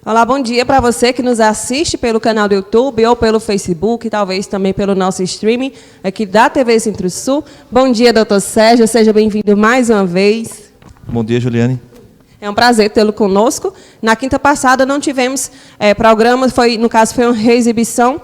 Olá, bom dia para você que nos assiste pelo canal do YouTube ou pelo Facebook, talvez também pelo nosso streaming aqui da TV Centro-Sul. Bom dia, doutor Sérgio, seja bem-vindo mais uma vez. Bom dia, Juliane. É um prazer tê-lo conosco. Na quinta passada não tivemos programa, no caso foi uma reexibição,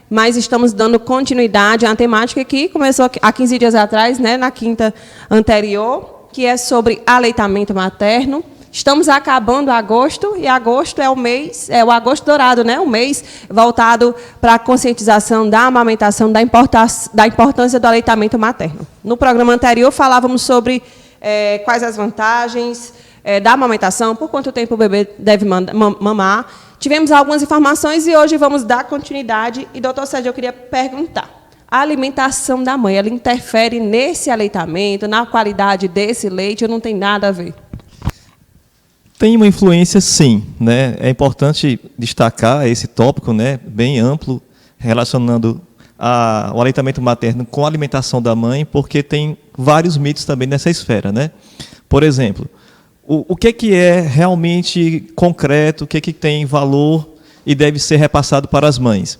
mas estamos dando continuidade à temática que começou há 15 dias atrás, né, na quinta anterior, que é sobre aleitamento materno. Estamos acabando agosto, e agosto é o agosto dourado, né? Um mês voltado para a conscientização da amamentação, da importância do aleitamento materno. No programa anterior, falávamos sobre quais as vantagens da amamentação, por quanto tempo o bebê deve mamar. Tivemos algumas informações e hoje vamos dar continuidade. E, doutor Sérgio, eu queria perguntar, a alimentação da mãe, ela interfere nesse aleitamento, na qualidade desse leite, ou não tem nada a ver? Tem uma influência, sim, né? É importante destacar esse tópico, né, bem amplo, relacionando o aleitamento materno com a alimentação da mãe, porque tem vários mitos também nessa esfera, né? Por exemplo, o que é realmente concreto, o que tem valor e deve ser repassado para as mães?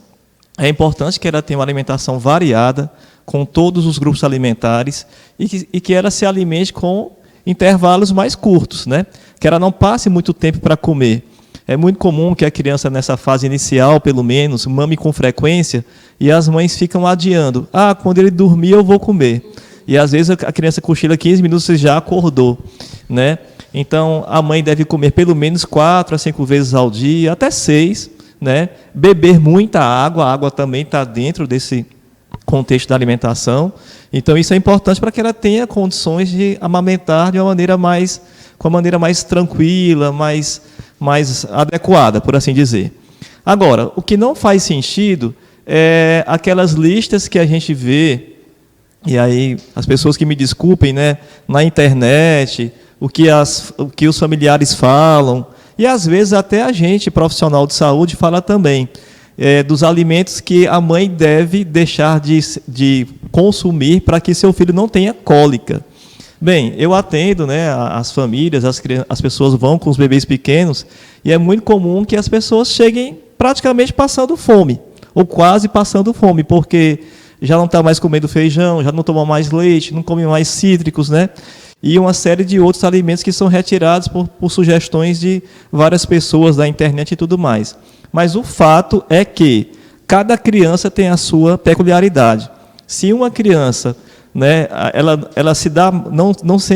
É importante que ela tenha uma alimentação variada, com todos os grupos alimentares, e que ela se alimente com intervalos mais curtos, né? Que ela não passe muito tempo para comer. É muito comum que a criança, nessa fase inicial, pelo menos, mame com frequência, e as mães ficam adiando. Quando ele dormir, eu vou comer. E, às vezes, a criança cochila 15 minutos e já acordou, né? Então, a mãe deve comer pelo menos 4 a 5 vezes ao dia, até 6, né? Beber muita água, a água também está dentro desse contexto da alimentação. Então, isso é importante para que ela tenha condições de amamentar com uma maneira mais tranquila, mais adequada, por assim dizer. Agora, o que não faz sentido é aquelas listas que a gente vê, e aí as pessoas que me desculpem, né, na internet, o que os familiares falam, e às vezes até a gente, profissional de saúde, fala também, dos alimentos que a mãe deve deixar de consumir para que seu filho não tenha cólica. Bem, eu atendo, né, as famílias, as pessoas vão com os bebês pequenos, e é muito comum que as pessoas cheguem praticamente passando fome, ou quase passando fome, porque já não está mais comendo feijão, já não toma mais leite, não come mais cítricos, né? E uma série de outros alimentos que são retirados por sugestões de várias pessoas da internet e tudo mais. Mas o fato é que cada criança tem a sua peculiaridade. Se uma criança, né, ela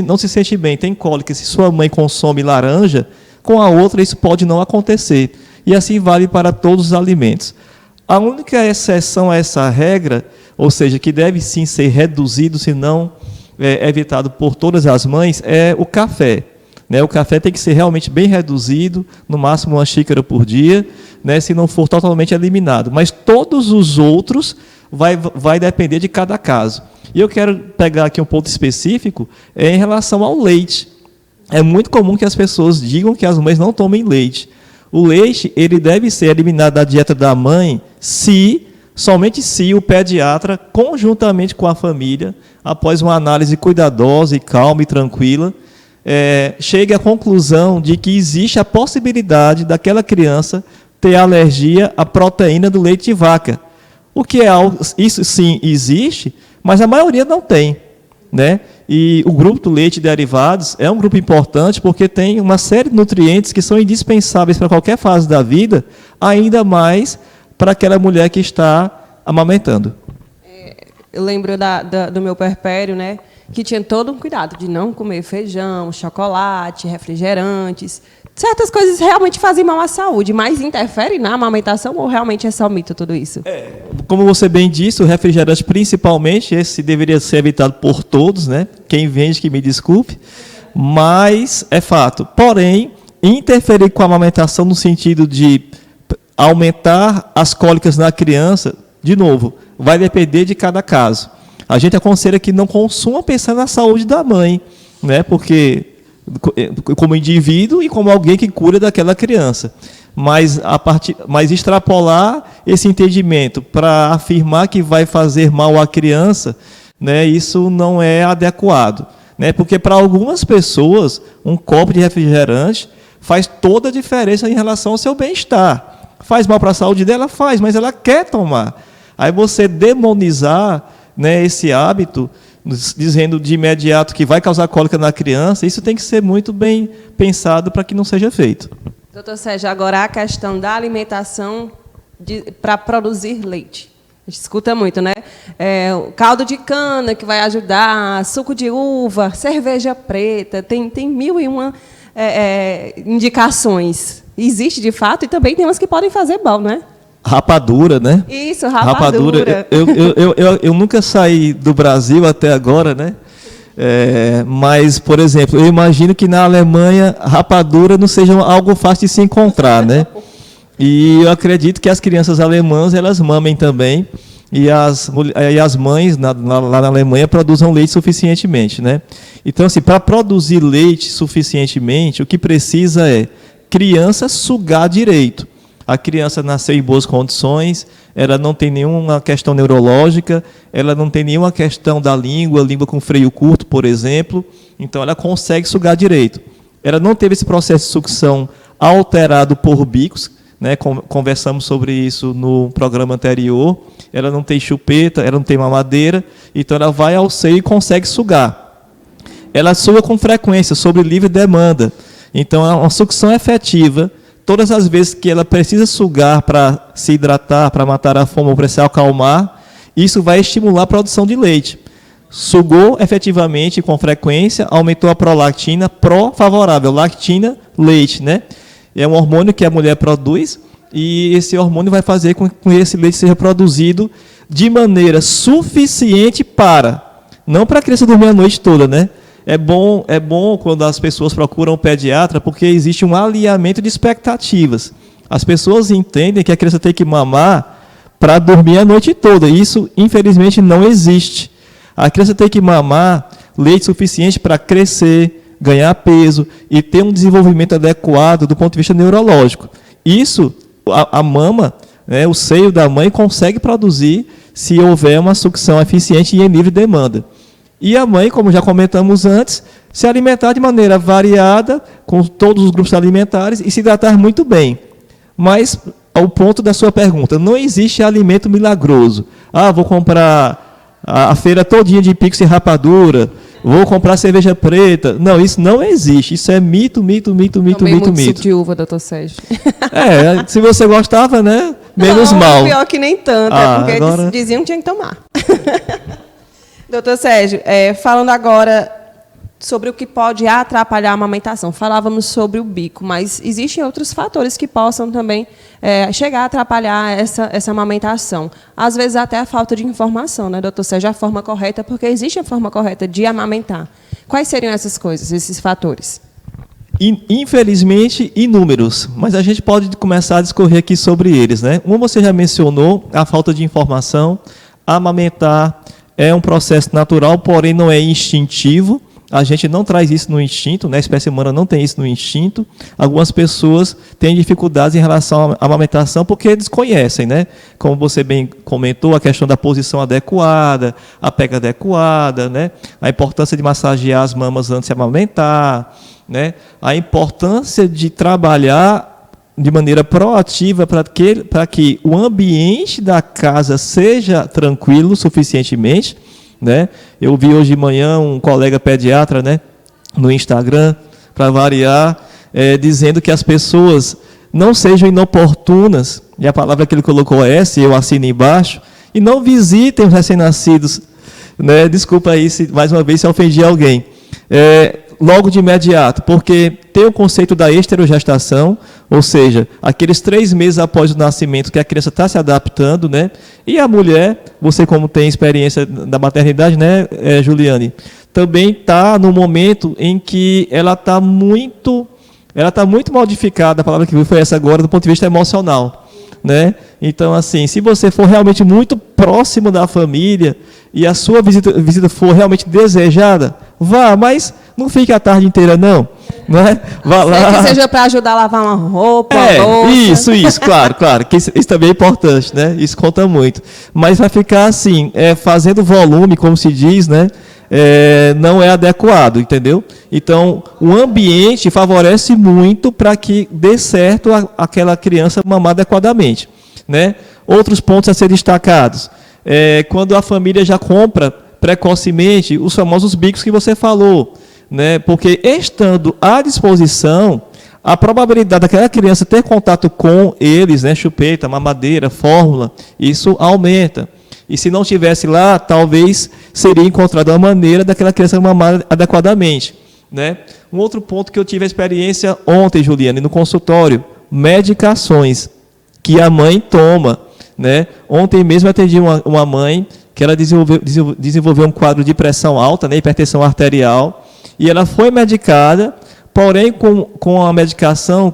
não se sente bem, tem cólica, se sua mãe consome laranja, com a outra isso pode não acontecer. E assim vale para todos os alimentos. A única exceção a essa regra, ou seja, que deve sim ser reduzido, se não evitado por todas as mães, é o café. O café tem que ser realmente bem reduzido, no máximo 1 xícara por dia, né, se não for totalmente eliminado. Mas todos os outros vai depender de cada caso. E eu quero pegar aqui um ponto específico em relação ao leite. É muito comum que as pessoas digam que as mães não tomem leite. O leite ele deve ser eliminado da dieta da mãe somente se o pediatra, conjuntamente com a família, após uma análise cuidadosa e calma e tranquila, chegue à conclusão de que existe a possibilidade daquela criança ter alergia à proteína do leite de vaca. O que é algo, isso sim existe, mas a maioria não tem, né? E o grupo do leite e derivados é um grupo importante porque tem uma série de nutrientes que são indispensáveis para qualquer fase da vida, ainda mais para aquela mulher que está amamentando. Eu lembro do meu puerpério, né, que tinha todo um cuidado de não comer feijão, chocolate, refrigerantes. Certas coisas realmente fazem mal à saúde, mas interferem na amamentação ou realmente é só mito tudo isso? Como você bem disse, o refrigerante principalmente, esse deveria ser evitado por todos, né? Quem vende que me desculpe, mas é fato. Porém, interferir com a amamentação no sentido de aumentar as cólicas na criança, de novo, vai depender de cada caso. A gente aconselha que não consuma pensando na saúde da mãe, né? Porque como indivíduo e como alguém que cura daquela criança. Mas extrapolar esse entendimento para afirmar que vai fazer mal à criança, né, isso não é adequado, né? Porque para algumas pessoas um copo de refrigerante faz toda a diferença em relação ao seu bem-estar. Faz mal para a saúde dela? Faz, mas ela quer tomar. Aí você demonizar, né, esse hábito, dizendo de imediato que vai causar cólica na criança, isso tem que ser muito bem pensado para que não seja feito. Doutor Sérgio, agora a questão da alimentação para produzir leite. A gente escuta muito, né? O caldo de cana que vai ajudar, suco de uva, cerveja preta, tem 1001 indicações. Existe de fato e também tem umas que podem fazer mal, né? Rapadura, né? Isso, rapadura. Eu nunca saí do Brasil até agora, né? Mas, por exemplo, eu imagino que na Alemanha rapadura não seja algo fácil de se encontrar, né? E eu acredito que as crianças alemãs, elas mamem também, e as mães lá na Alemanha produzam leite suficientemente, né? Então, assim, para produzir leite suficientemente, o que precisa é criança sugar direito. A criança nasceu em boas condições, ela não tem nenhuma questão neurológica, ela não tem nenhuma questão da língua com freio curto, por exemplo, então ela consegue sugar direito. Ela não teve esse processo de sucção alterado por bicos, né? Conversamos sobre isso no programa anterior. Ela não tem chupeta, ela não tem mamadeira, então ela vai ao seio e consegue sugar. Ela suga com frequência, sob livre demanda, então é uma sucção efetiva. Todas as vezes que ela precisa sugar para se hidratar, para matar a fome ou para se acalmar, isso vai estimular a produção de leite. Sugou efetivamente com frequência, aumentou a prolactina, pró-favorável, lactina, leite, né? É um hormônio que a mulher produz e esse hormônio vai fazer com que esse leite seja produzido de maneira suficiente não para a criança dormir a noite toda, né? É bom quando as pessoas procuram um pediatra, porque existe um alinhamento de expectativas. As pessoas entendem que a criança tem que mamar para dormir a noite toda. Isso, infelizmente, não existe. A criança tem que mamar leite suficiente para crescer, ganhar peso e ter um desenvolvimento adequado do ponto de vista neurológico. Isso, a mama, né, o seio da mãe, consegue produzir se houver uma sucção eficiente e em livre demanda. E a mãe, como já comentamos antes, se alimentar de maneira variada, com todos os grupos alimentares, e se hidratar muito bem. Mas, ao ponto da sua pergunta, não existe alimento milagroso. Vou comprar a feira todinha de picos e rapadura, vou comprar cerveja preta. Não, isso não existe. Isso é mito. Tomei muito suco de uva, doutor Sérgio. Se você gostava, né? Menos mal. Pior que nem tanto, porque agora diziam que tinha que tomar. Doutor Sérgio, falando agora sobre o que pode atrapalhar a amamentação. Falávamos sobre o bico, mas existem outros fatores que possam também chegar a atrapalhar essa amamentação. Às vezes até a falta de informação, né, doutor Sérgio? A forma correta, porque existe a forma correta de amamentar. Quais seriam essas coisas, esses fatores? Infelizmente, inúmeros, mas a gente pode começar a discorrer aqui sobre eles, né? Um você já mencionou, a falta de informação. Amamentar é um processo natural, porém não é instintivo. A gente não traz isso no instinto, né? A espécie humana não tem isso no instinto. Algumas pessoas têm dificuldades em relação à amamentação porque desconhecem, né? Como você bem comentou, a questão da posição adequada, a pega adequada, né? A importância de massagear as mamas antes de amamentar, né? A importância de trabalhar de maneira proativa para que o ambiente da casa seja tranquilo suficientemente, né? Eu vi hoje de manhã um colega pediatra, né, no Instagram, para variar, dizendo que as pessoas não sejam inoportunas, e a palavra que ele colocou é essa, eu assino embaixo, e não visitem os recém-nascidos, né? Desculpa aí, mais uma vez, se ofendi alguém. Logo de imediato, porque tem o conceito da esterogestação, ou seja, aqueles 3 meses após o nascimento que a criança está se adaptando, né? E a mulher, você como tem experiência da maternidade, né, Juliane, também está no momento em que ela está muito modificada, a palavra que foi essa agora, do ponto de vista emocional, né? Então, assim, se você for realmente muito próximo da família e a sua visita for realmente desejada, vá, mas não fique a tarde inteira, não. Né? Vá lá. Que seja para ajudar a lavar uma roupa, uma louça. Isso, claro, que isso também é importante, né? Isso conta muito. Mas vai ficar assim, fazendo volume, como se diz, né? não é adequado, entendeu? Então, o ambiente favorece muito para que dê certo aquela criança mamar adequadamente, né? Outros pontos a ser destacados. Quando a família já compra precocemente os famosos bicos que você falou, né? Porque estando à disposição, a probabilidade daquela criança ter contato com eles, né? Chupeta, mamadeira, fórmula, isso aumenta. E se não tivesse lá, talvez seria encontrada uma maneira daquela criança mamar adequadamente, né? Um outro ponto que eu tive a experiência ontem, Juliane, no consultório, medicações que a mãe toma, né? Ontem mesmo eu atendi uma mãe que ela desenvolveu um quadro de pressão alta, né? Hipertensão arterial, e ela foi medicada, porém com a medicação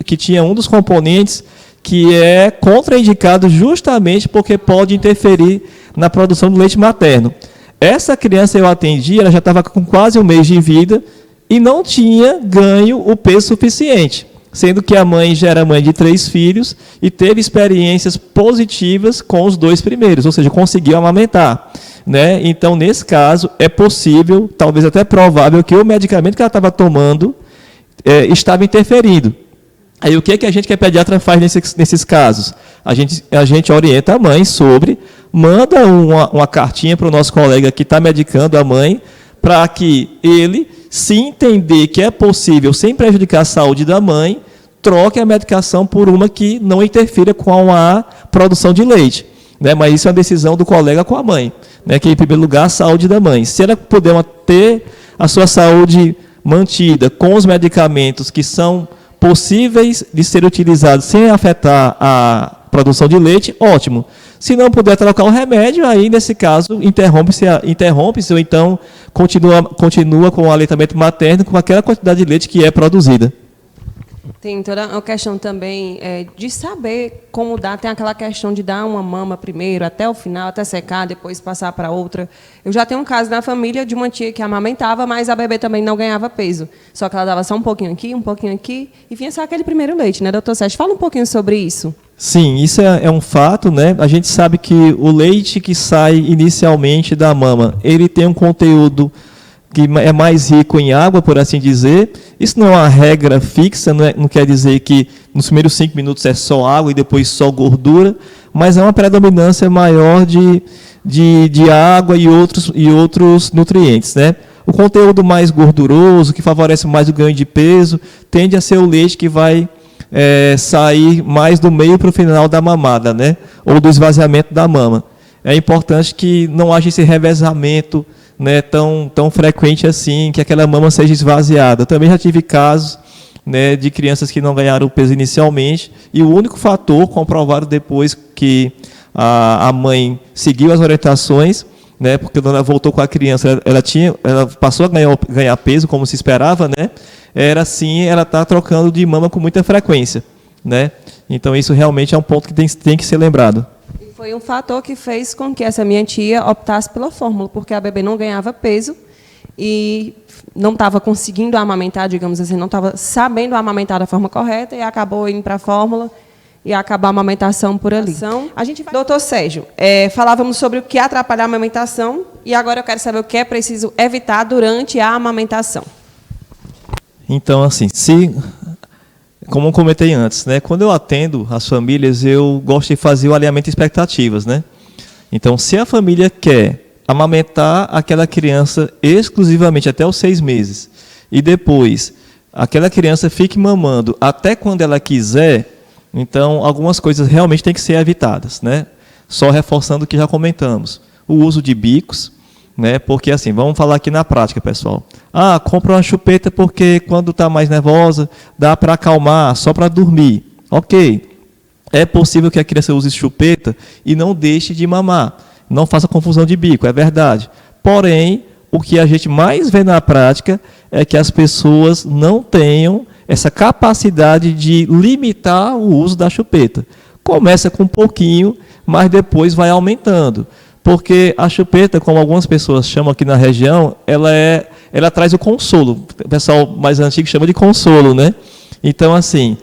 que tinha um dos componentes que é contraindicado justamente porque pode interferir na produção do leite materno. Essa criança eu atendi, ela já estava com quase um mês de vida e não tinha ganho o peso suficiente, sendo que a mãe já era mãe de 3 filhos e teve experiências positivas com os 2 primeiros, ou seja, conseguiu amamentar, né? Então, nesse caso, é possível, talvez até provável, que o medicamento que ela estava tomando estava interferindo. Aí o que a gente, que é pediatra, faz nesses casos? A gente orienta a mãe manda uma cartinha para o nosso colega que está medicando a mãe, para que ele, se entender que é possível, sem prejudicar a saúde da mãe, troque a medicação por uma que não interfira com a produção de leite, né? Mas isso é uma decisão do colega com a mãe, né? Que, em primeiro lugar, a saúde da mãe. Se ela puder ter a sua saúde mantida com os medicamentos que são possíveis de ser utilizados sem afetar a produção de leite, ótimo. Se não puder trocar o remédio, aí, nesse caso, interrompe-se ou então continua com o aleitamento materno com aquela quantidade de leite que é produzida. Tem toda uma questão também de saber como dar. Tem aquela questão de dar uma mama primeiro, até o final, até secar, depois passar para outra. Eu já tenho um caso na família de uma tia que amamentava, mas a bebê também não ganhava peso. Só que ela dava só um pouquinho aqui, e vinha só aquele primeiro leite, né, doutor Sérgio? Fala um pouquinho sobre isso. Sim, isso é um fato, né? A gente sabe que o leite que sai inicialmente da mama, ele tem um conteúdo que é mais rico em água, por assim dizer. Isso não é uma regra fixa, não quer dizer que nos primeiros 5 minutos é só água e depois só gordura, mas é uma predominância maior de água e outros nutrientes, né? O conteúdo mais gorduroso, que favorece mais o ganho de peso, tende a ser o leite que vai sair mais do meio para o final da mamada, né? Ou do esvaziamento da mama. É importante que não haja esse revezamento, né, tão frequente assim, que aquela mama seja esvaziada. Eu também já tive casos, né, de crianças que não ganharam peso inicialmente, e o único fator comprovado depois que a mãe seguiu as orientações, né, porque quando ela voltou com a criança, ela passou a ganhar peso, como se esperava, né, era assim, ela está trocando de mama com muita frequência, né? Então isso realmente é um ponto que tem que ser lembrado. Foi um fator que fez com que essa minha tia optasse pela fórmula, porque a bebê não ganhava peso e não estava conseguindo amamentar, digamos assim, não estava sabendo amamentar da forma correta e acabou indo para a fórmula e acabou a amamentação por ali. Doutor Sérgio, falávamos sobre o que atrapalha a amamentação e agora eu quero saber o que é preciso evitar durante a amamentação. Então, assim, como eu comentei antes, né, quando eu atendo as famílias, eu gosto de fazer o alinhamento de expectativas, né? Então, se a família quer amamentar aquela criança exclusivamente até os 6 meses e depois aquela criança fique mamando até quando ela quiser, então algumas coisas realmente têm que ser evitadas, né? Só reforçando o que já comentamos. O uso de bicos, né? Porque assim, vamos falar aqui na prática, pessoal. Compra uma chupeta porque quando está mais nervosa, dá para acalmar, só para dormir. Ok. É possível que a criança use chupeta e não deixe de mamar. Não faça confusão de bico, é verdade. Porém, o que a gente mais vê na prática é que as pessoas não tenham essa capacidade de limitar o uso da chupeta. Começa com um pouquinho, mas depois vai aumentando. Porque a chupeta, como algumas pessoas chamam aqui na região, ela traz o consolo. O pessoal mais antigo chama de consolo, né? Então, assim,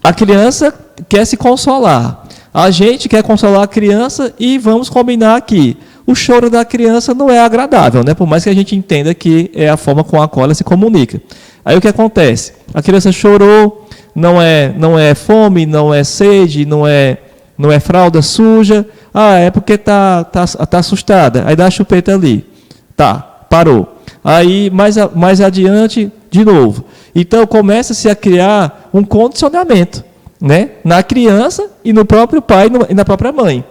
a criança quer se consolar. A gente quer consolar a criança e vamos combinar aqui. o choro da criança não é agradável, né? Por mais que a gente entenda que é a forma com a qual ela se comunica. Aí o que acontece? A criança chorou, não é fome, não é sede, não é fralda suja. É porque tá assustada. Aí dá a chupeta ali. Tá, parou. Aí mais adiante, de novo. Então começa-se a criar um condicionamento, né? Na criança e no próprio pai e na própria mãe,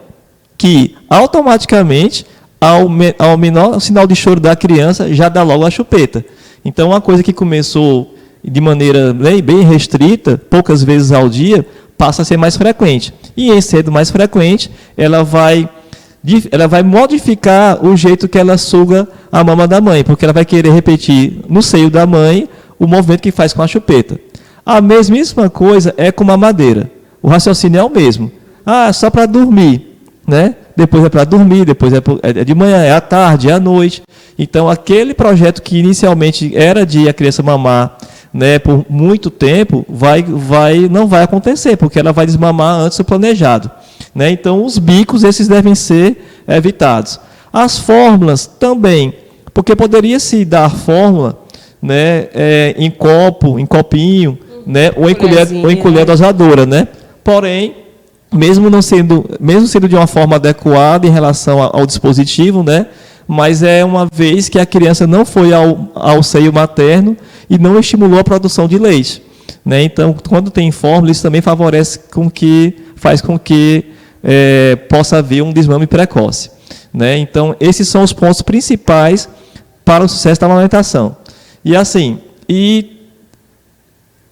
que automaticamente, ao menor sinal de choro da criança, já dá logo a chupeta. Então, uma coisa que começou de maneira bem restrita, poucas vezes ao dia, passa a ser mais frequente. E em sendo mais frequente, ela vai modificar o jeito que ela suga a mama da mãe, porque ela vai querer repetir no seio da mãe o movimento que faz com a chupeta. A mesmíssima coisa é com mamadeira. O raciocínio é o mesmo. Só para dormir, né? Depois é para dormir, depois é de manhã, é à tarde, é à noite. Então, aquele projeto que inicialmente era de a criança mamar, né, por muito tempo, não vai acontecer, porque ela vai desmamar antes do planejado, né? Então, os bicos, esses devem ser evitados. As fórmulas também, porque poderia se dar fórmula, né, em copinho, né, ou em colher dosadora, né? Porém, mesmo sendo de uma forma adequada em relação ao dispositivo, né? Mas é uma vez que a criança não foi ao seio materno e não estimulou a produção de leite, né? Então, quando tem fórmula, isso também faz com que possa haver um desmame precoce, né? Então, esses são os pontos principais para o sucesso da amamentação.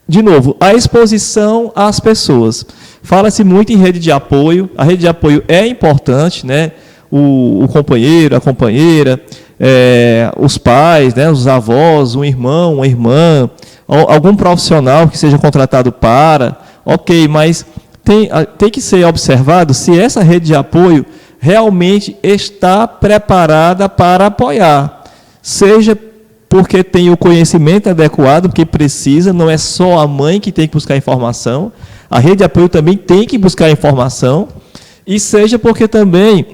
De novo, a exposição às pessoas. Fala-se muito em rede de apoio. A rede de apoio é importante, né? O companheiro, a companheira, os pais, né? Os avós, um irmão, uma irmã, algum profissional que seja contratado para. Ok, mas tem que ser observado se essa rede de apoio realmente está preparada para apoiar. Seja porque tem o conhecimento adequado, porque precisa, não é só a mãe que tem que buscar informação, a rede de apoio também tem que buscar informação, e seja porque também,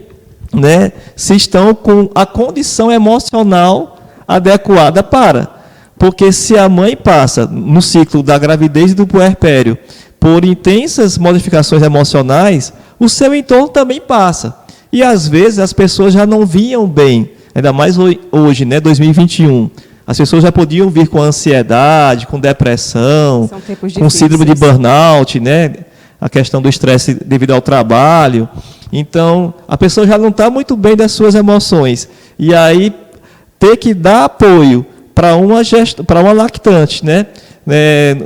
né, se estão com a condição emocional adequada para. Porque se a mãe passa, no ciclo da gravidez e do puerpério, por intensas modificações emocionais, o seu entorno também passa. E, às vezes, as pessoas já não vinham bem, ainda mais hoje, né, 2021. As pessoas já podiam vir com ansiedade, com depressão, com síndrome de burnout, né? A questão do estresse devido ao trabalho. Então, a pessoa já não está muito bem das suas emoções. E aí, ter que dar apoio para uma lactante, né?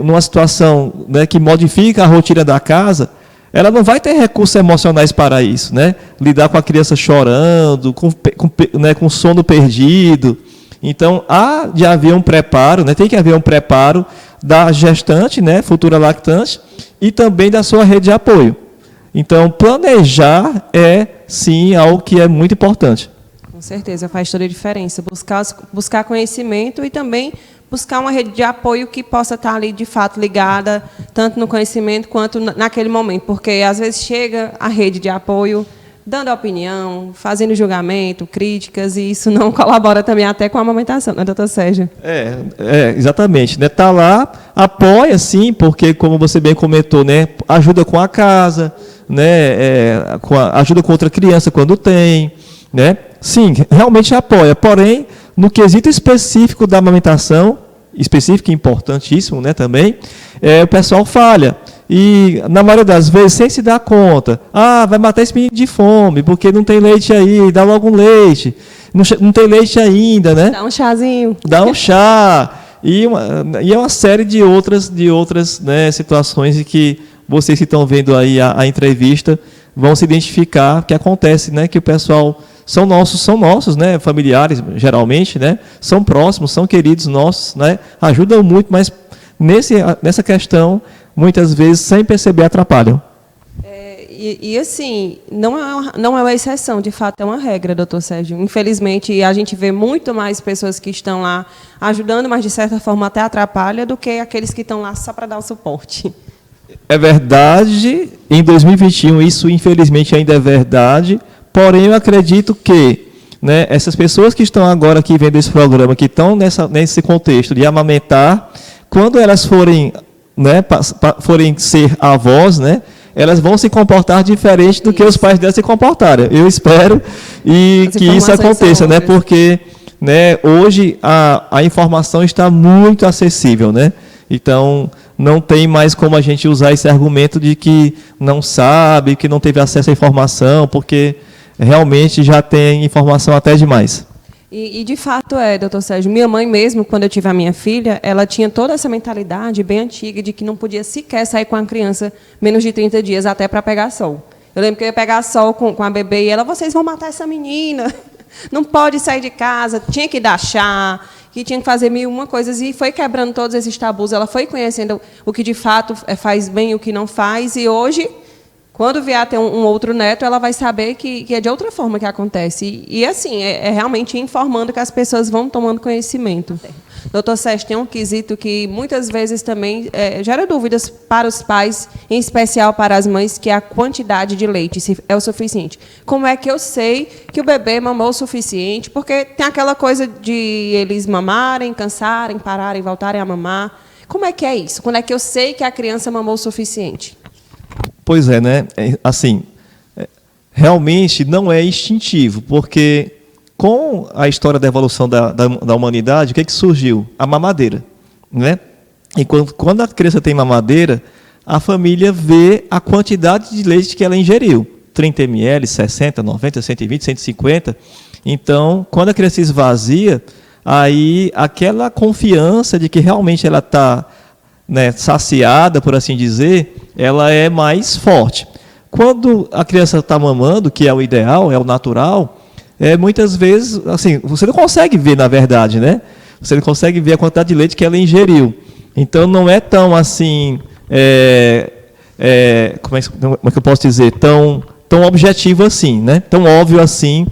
Numa situação, né, que modifica a rotina da casa, ela não vai ter recursos emocionais para isso, né? Lidar com a criança chorando, com sono perdido. Então, há de haver um preparo, né? Tem que haver um preparo da gestante, né, futura lactante, e também da sua rede de apoio. Então, planejar é, sim, algo que é muito importante. Com certeza, faz toda a diferença. Buscar conhecimento e também buscar uma rede de apoio que possa estar ali, de fato, ligada, tanto no conhecimento quanto naquele momento. Porque, às vezes, chega a rede de apoio dando opinião, fazendo julgamento, críticas, e isso não colabora também até com a amamentação, né, doutor Sérgio? Exatamente. Né? Tá lá, apoia, sim, porque, como você bem comentou, né, ajuda com a casa, né, ajuda com outra criança quando tem, né? Sim, realmente apoia. Porém, no quesito específico da amamentação, específico e importantíssimo, né, também, o pessoal falha. E, na maioria das vezes, sem se dar conta. Vai matar esse menino de fome, porque não tem leite aí, dá logo um leite. Não tem leite ainda, né? Dá um chazinho. Dá um chá. E é uma série de outras né, situações em que vocês que estão vendo aí a entrevista vão se identificar que acontece, né? Que o pessoal são nossos, né? Familiares, geralmente, né? São próximos, são queridos nossos, né? Ajudam muito, mas nessa questão, muitas vezes, sem perceber, atrapalham. Assim, não é uma exceção, de fato, é uma regra, doutor Sérgio. Infelizmente, a gente vê muito mais pessoas que estão lá ajudando, mas, de certa forma, até atrapalha, do que aqueles que estão lá só para dar o suporte. É verdade, em 2021 isso, infelizmente, ainda é verdade, porém, eu acredito que né, essas pessoas que estão agora aqui vendo esse programa, que estão nesse contexto de amamentar, quando elas forem, né, forem ser avós, né, elas vão se comportar diferente do que os pais delas se comportaram. Eu espero que isso aconteça, né, porque, né, hoje a informação está muito acessível, né? Então, não tem mais como a gente usar esse argumento de que não sabe, que não teve acesso à informação, porque realmente já tem informação até demais. E de fato doutor Sérgio, minha mãe mesmo, quando eu tive a minha filha, ela tinha toda essa mentalidade bem antiga de que não podia sequer sair com a criança menos de 30 dias até para pegar sol. Eu lembro que eu ia pegar sol com a bebê e ela, vocês vão matar essa menina, não pode sair de casa, tinha que dar chá, que tinha que fazer 1001 coisas, e foi quebrando todos esses tabus, ela foi conhecendo o que de fato faz bem e o que não faz, e hoje, quando vier a ter um outro neto, ela vai saber que é de outra forma que acontece. E assim, é realmente informando que as pessoas vão tomando conhecimento. Doutor Sérgio, tem um quesito que muitas vezes também gera dúvidas para os pais, em especial para as mães, que é a quantidade de leite, se é o suficiente. Como é que eu sei que o bebê mamou o suficiente? Porque tem aquela coisa de eles mamarem, cansarem, pararem, voltarem a mamar. Como é que é isso? Quando é que eu sei que a criança mamou o suficiente? Pois é, né? Assim, realmente não é instintivo, porque com a história da evolução da humanidade, o que surgiu? A mamadeira, né? E quando a criança tem mamadeira, a família vê a quantidade de leite que ela ingeriu. 30 ml, 60, 90, 120, 150. Então, quando a criança esvazia, aí aquela confiança de que realmente ela está, né, saciada, por assim dizer, ela é mais forte. Quando a criança está mamando, que é o ideal, é o natural, muitas vezes, assim, você não consegue ver, na verdade, né? Você não consegue ver a quantidade de leite que ela ingeriu. Então, não é tão assim, como é que eu posso dizer, tão objetivo assim, né? Tão óbvio assim,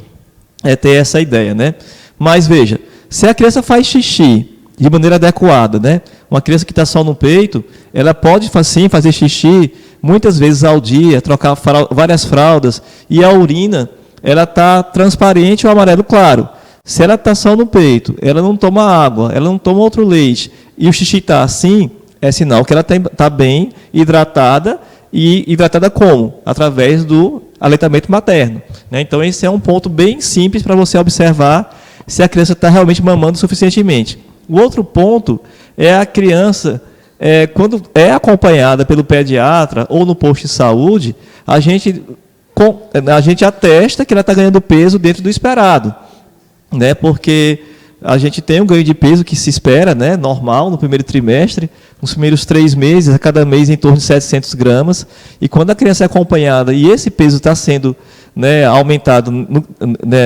ter essa ideia, né? Mas, veja, se a criança faz xixi de maneira adequada, né? Uma criança que está só no peito, ela pode sim fazer xixi muitas vezes ao dia, trocar várias fraldas, e a urina ela está transparente ou amarelo claro. Se ela está só no peito, ela não toma água, ela não toma outro leite, e o xixi está assim, é sinal que ela está bem hidratada, e hidratada como? Através do aleitamento materno, né? Então, esse é um ponto bem simples para você observar se a criança está realmente mamando suficientemente. O outro ponto é a criança, quando é acompanhada pelo pediatra ou no posto de saúde, a gente atesta que ela está ganhando peso dentro do esperado, né? Porque a gente tem um ganho de peso que se espera, né, normal, no primeiro trimestre, nos primeiros 3 meses, a cada mês em torno de 700 gramas, e quando a criança é acompanhada e esse peso está sendo, né, aumentado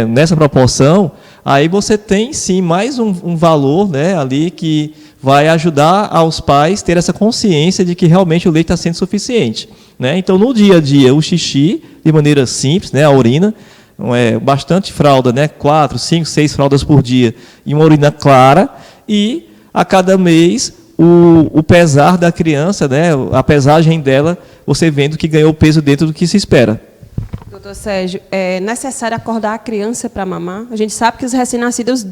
nessa proporção, aí você tem sim mais um valor, né, ali que vai ajudar aos pais ter essa consciência de que realmente o leite está sendo suficiente, né? Então, no dia a dia, o xixi, de maneira simples, né, a urina, bastante fralda, né, 4, 5, 6 fraldas por dia, e uma urina clara, e a cada mês o pesar da criança, né, a pesagem dela, você vendo que ganhou peso dentro do que se espera. Doutor Sérgio, é necessário acordar a criança para mamar? A gente sabe que os recém-nascidos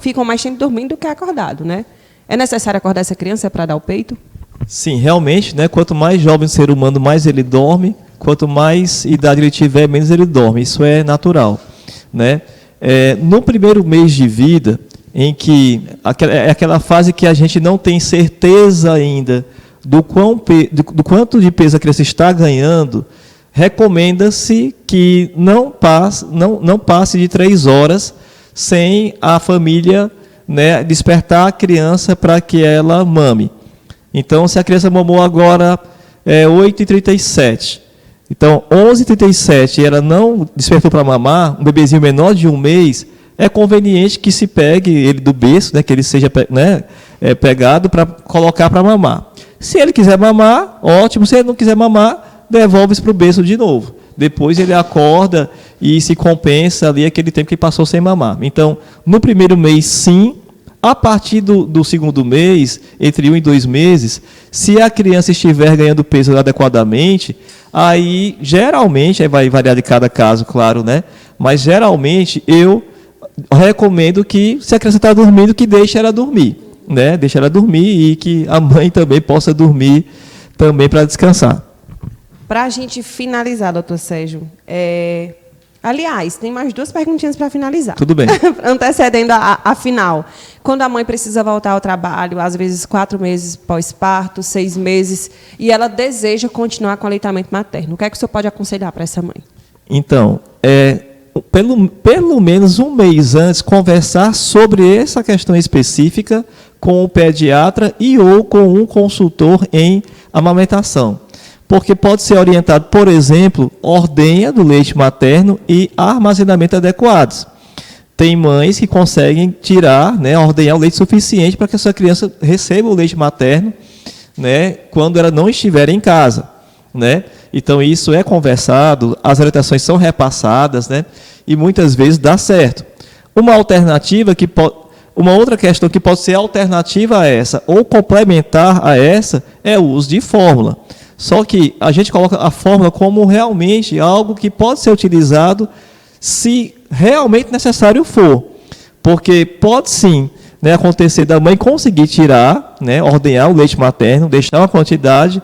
ficam mais tempo dormindo do que acordado, né? É necessário acordar essa criança para dar o peito? Sim, realmente, né, quanto mais jovem o ser humano, mais ele dorme, quanto mais idade ele tiver, menos ele dorme. Isso é natural, né? No primeiro mês de vida, em que é aquela fase que a gente não tem certeza ainda do quanto de peso a criança está ganhando, recomenda-se que não passe de 3 horas sem a família, né, despertar a criança para que ela mame. Então, se a criança mamou agora 8h37, então 11h37 ela não despertou para mamar, um bebezinho menor de 1 mês, é conveniente que se pegue ele do berço, né, que ele seja, né, pegado para colocar para mamar. Se ele quiser mamar, ótimo. Se ele não quiser mamar, devolve-se para o berço de novo. Depois ele acorda e se compensa ali aquele tempo que passou sem mamar. Então, no primeiro mês, sim. A partir do segundo mês, entre 1 e 2 meses, se a criança estiver ganhando peso adequadamente, aí, geralmente, vai variar de cada caso, claro, né? Mas, geralmente, eu recomendo que, se a criança está dormindo, que deixe ela dormir, né? Deixe ela dormir e que a mãe também possa dormir também para descansar. Para a gente finalizar, doutor Sérgio, aliás, tem mais 2 perguntinhas para finalizar. Tudo bem. Antecedendo a final. Quando a mãe precisa voltar ao trabalho, às vezes 4 meses pós-parto, 6 meses, e ela deseja continuar com o aleitamento materno, o que é que o senhor pode aconselhar para essa mãe? Então, pelo menos 1 mês antes, conversar sobre essa questão específica com o pediatra e ou com um consultor em amamentação. Porque pode ser orientado, por exemplo, ordenha do leite materno e armazenamento adequados. Tem mães que conseguem tirar, né, ordenhar o leite suficiente para que a sua criança receba o leite materno, né, quando ela não estiver em casa, né? Então isso é conversado, as orientações são repassadas, né, e muitas vezes dá certo. Uma outra questão que pode ser alternativa a essa ou complementar a essa é o uso de fórmula. Só que a gente coloca a fórmula como realmente algo que pode ser utilizado se realmente necessário for. Porque pode sim, né, acontecer da mãe conseguir tirar, né, ordenhar o leite materno, deixar uma quantidade,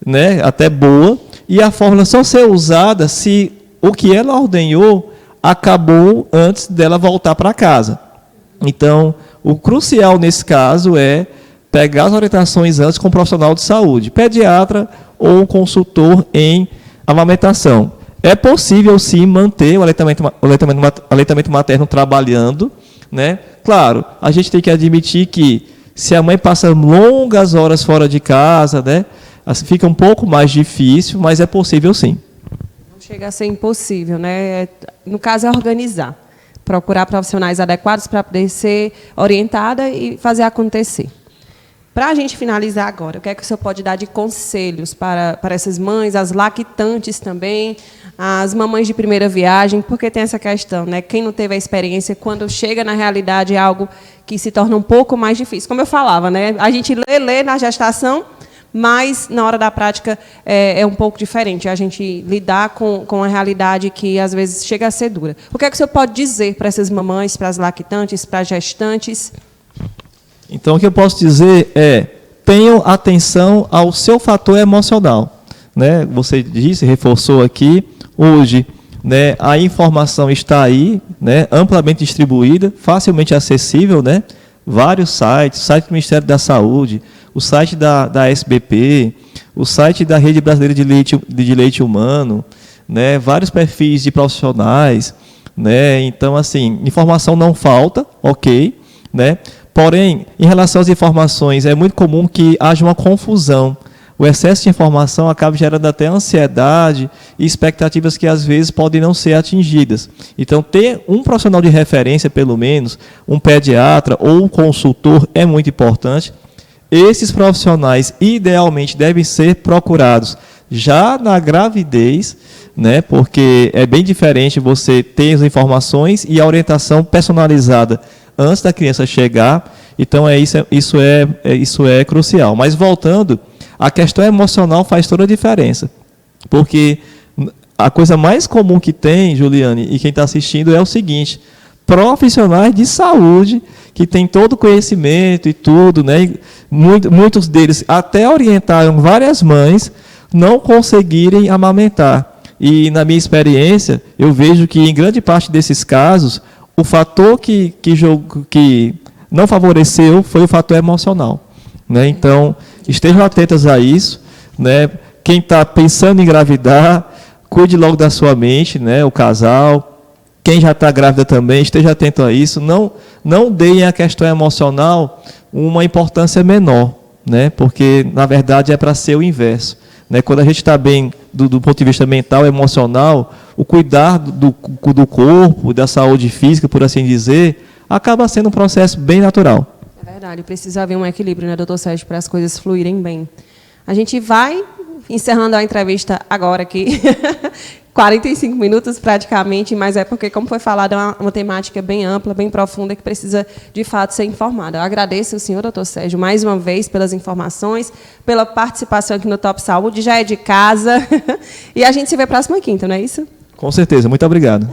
né, até boa, e a fórmula só ser usada se o que ela ordenhou acabou antes dela voltar para casa. Então, o crucial nesse caso é pegar as orientações antes com um profissional de saúde, pediatra ou consultor em amamentação. É possível, sim, manter o aleitamento materno trabalhando, né? Claro, a gente tem que admitir que se a mãe passa longas horas fora de casa, né, assim, fica um pouco mais difícil, mas é possível, sim. Não chega a ser impossível, né? No caso, é organizar. Procurar profissionais adequados para poder ser orientada e fazer acontecer. Para a gente finalizar agora, o que é que o senhor pode dar de conselhos para essas mães, as lactantes também, as mamães de primeira viagem, porque tem essa questão, né? Quem não teve a experiência, quando chega na realidade, é algo que se torna um pouco mais difícil. Como eu falava, né? A gente lê na gestação, mas na hora da prática é um pouco diferente. A gente lidar com a realidade que às vezes chega a ser dura. O que é que o senhor pode dizer para essas mamães, para as lactantes, para as gestantes? Então, o que eu posso dizer é, tenham atenção ao seu fator emocional, né? Você disse, reforçou aqui, hoje, né, a informação está aí, né, amplamente distribuída, facilmente acessível, né? Vários sites, o site do Ministério da Saúde, o site da SBP, o site da Rede Brasileira de Leite Humano, né, vários perfis de profissionais, né? Então, assim, informação não falta, ok, né? Porém, em relação às informações, é muito comum que haja uma confusão. O excesso de informação acaba gerando até ansiedade e expectativas que, às vezes, podem não ser atingidas. Então, ter um profissional de referência, pelo menos, um pediatra ou um consultor, é muito importante. Esses profissionais, idealmente, devem ser procurados já na gravidez, né? Porque é bem diferente você ter as informações e a orientação personalizada antes da criança chegar. Então, isso é crucial. Mas, voltando, a questão emocional faz toda a diferença. Porque a coisa mais comum que tem, Juliane, e quem está assistindo, é o seguinte: profissionais de saúde que têm todo o conhecimento e tudo, né? E muitos deles até orientaram várias mães não conseguirem amamentar. E, na minha experiência, eu vejo que, em grande parte desses casos, o fator que não favoreceu foi o fator emocional, né? Então, estejam atentas a isso, né? Quem está pensando em engravidar, cuide logo da sua mente, né? O casal, quem já está grávida também, esteja atento a isso. Não deem a questão emocional uma importância menor, né? Porque, na verdade, é para ser o inverso, né? Quando a gente está bem do ponto de vista mental, emocional, o cuidar do corpo, da saúde física, por assim dizer, acaba sendo um processo bem natural. É verdade, precisa haver um equilíbrio, né, doutor Sérgio, para as coisas fluírem bem. A gente vai encerrando a entrevista agora aqui, 45 minutos praticamente, mas é porque, como foi falado, é uma temática bem ampla, bem profunda, que precisa, de fato, ser informada. Eu agradeço ao senhor, doutor Sérgio, mais uma vez, pelas informações, pela participação aqui no Top Saúde, já é de casa, e a gente se vê próxima quinta, não é isso? Com certeza, muito obrigado.